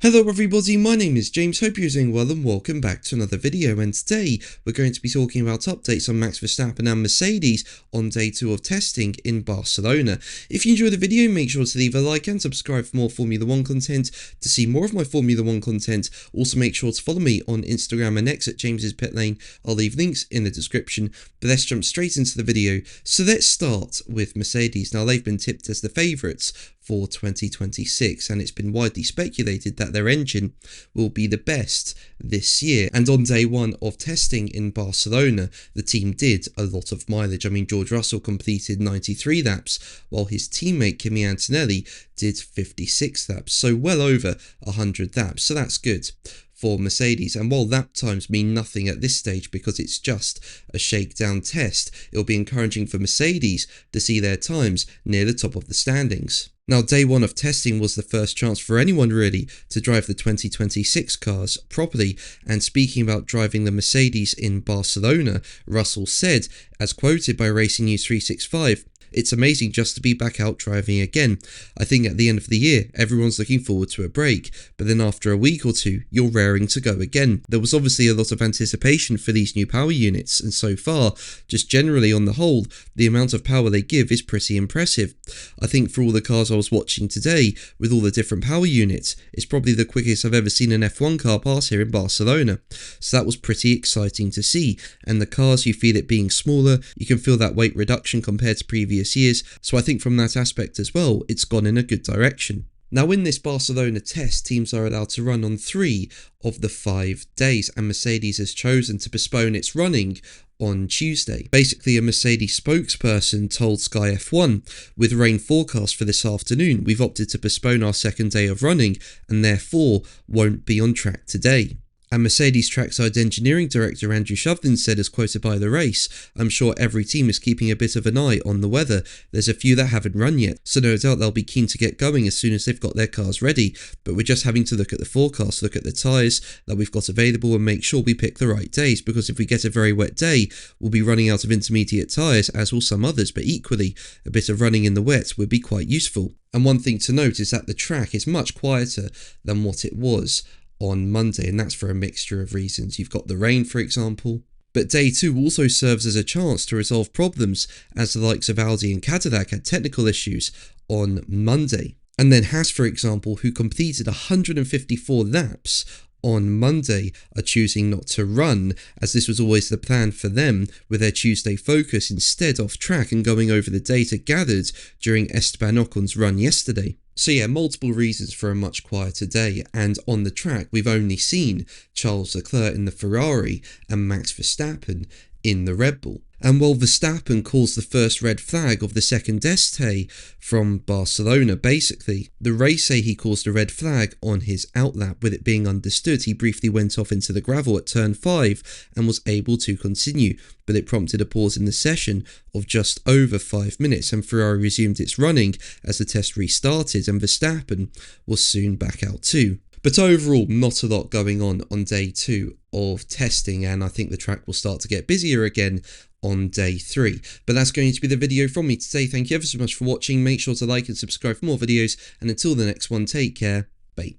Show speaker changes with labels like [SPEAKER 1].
[SPEAKER 1] Hello everybody, my name is James, hope you're doing well and welcome back to another video, and today we're going to be talking about updates on Max Verstappen and Mercedes on day 2 of testing in Barcelona. If you enjoyed the video, make sure to leave a like and subscribe for more Formula 1 content. To see more of my Formula 1 content, also make sure to follow me on Instagram and X at James's Pit Lane. I'll leave links in the description, but let's jump straight into the video. So let's start with Mercedes. Now they've been tipped as the favourites for 2026, and it's been widely speculated that their engine will be the best this year. And on day 1 of testing in Barcelona, the team did a lot of mileage. I mean, George Russell completed 93 laps, while his teammate Kimi Antonelli did 56 laps, so well over 100 laps, so that's good for Mercedes. And while lap times mean nothing at this stage because it's just a shakedown test, it'll be encouraging for Mercedes to see their times near the top of the standings. Now, day 1 of testing was the first chance for anyone really to drive the 2026 cars properly, and speaking about driving the Mercedes in Barcelona, Russell said, as quoted by Racing News 365, "It's amazing just to be back out driving again. I think at the end of the year, everyone's looking forward to a break, but then after a week or two, you're raring to go again." There was obviously a lot of anticipation for these new power units, and so far, just generally on the whole, the amount of power they give is pretty impressive. I think for all the cars I was watching today, with all the different power units, it's probably the quickest I've ever seen an F1 car pass here in Barcelona. So that was pretty exciting to see, and the cars, you feel it being smaller, you can feel that weight reduction compared to previous years, so I think from that aspect as well, it's gone in a good direction. Now, in this Barcelona test, teams are allowed to run on 3 of the 5 days, and Mercedes has chosen to postpone its running on Tuesday. Basically, a Mercedes spokesperson told Sky F1, "With rain forecast for this afternoon, we've opted to postpone our second day of running and therefore won't be on track today." And Mercedes trackside engineering director Andrew Shovlin said, as quoted by The Race, "I'm sure every team is keeping a bit of an eye on the weather. There's a few that haven't run yet, so no doubt they'll be keen to get going as soon as they've got their cars ready. But we're just having to look at the forecast, look at the tyres that we've got available and make sure we pick the right days, because if we get a very wet day, we'll be running out of intermediate tyres, as will some others, but equally, a bit of running in the wet would be quite useful." And one thing to note is that the track is much quieter than what it was on Monday, and that's for a mixture of reasons. You've got the rain, for example. But day 2 also serves as a chance to resolve problems, as the likes of Audi and Cadillac had technical issues on Monday. And then Haas, for example, who completed 154 laps on Monday, are choosing not to run, as this was always the plan for them, with their Tuesday focus instead off track and going over the data gathered during Esteban Ocon's run yesterday. So yeah, multiple reasons for a much quieter day, and on the track we've only seen Charles Leclerc in the Ferrari and Max Verstappen in the Red Bull. And while Verstappen calls the first red flag of the second test day from Barcelona, basically, the race say he caused a red flag on his outlap. With it being understood, he briefly went off into the gravel at turn 5 and was able to continue, but it prompted a pause in the session of just over 5 minutes, and Ferrari resumed its running as the test restarted, and Verstappen was soon back out too. But overall, not a lot going on day 2 of testing, and I think the track will start to get busier again on day 3. But that's going to be the video from me today. Thank you ever so much for watching. Make sure to like and subscribe for more videos, and until the next one, take care. Bye.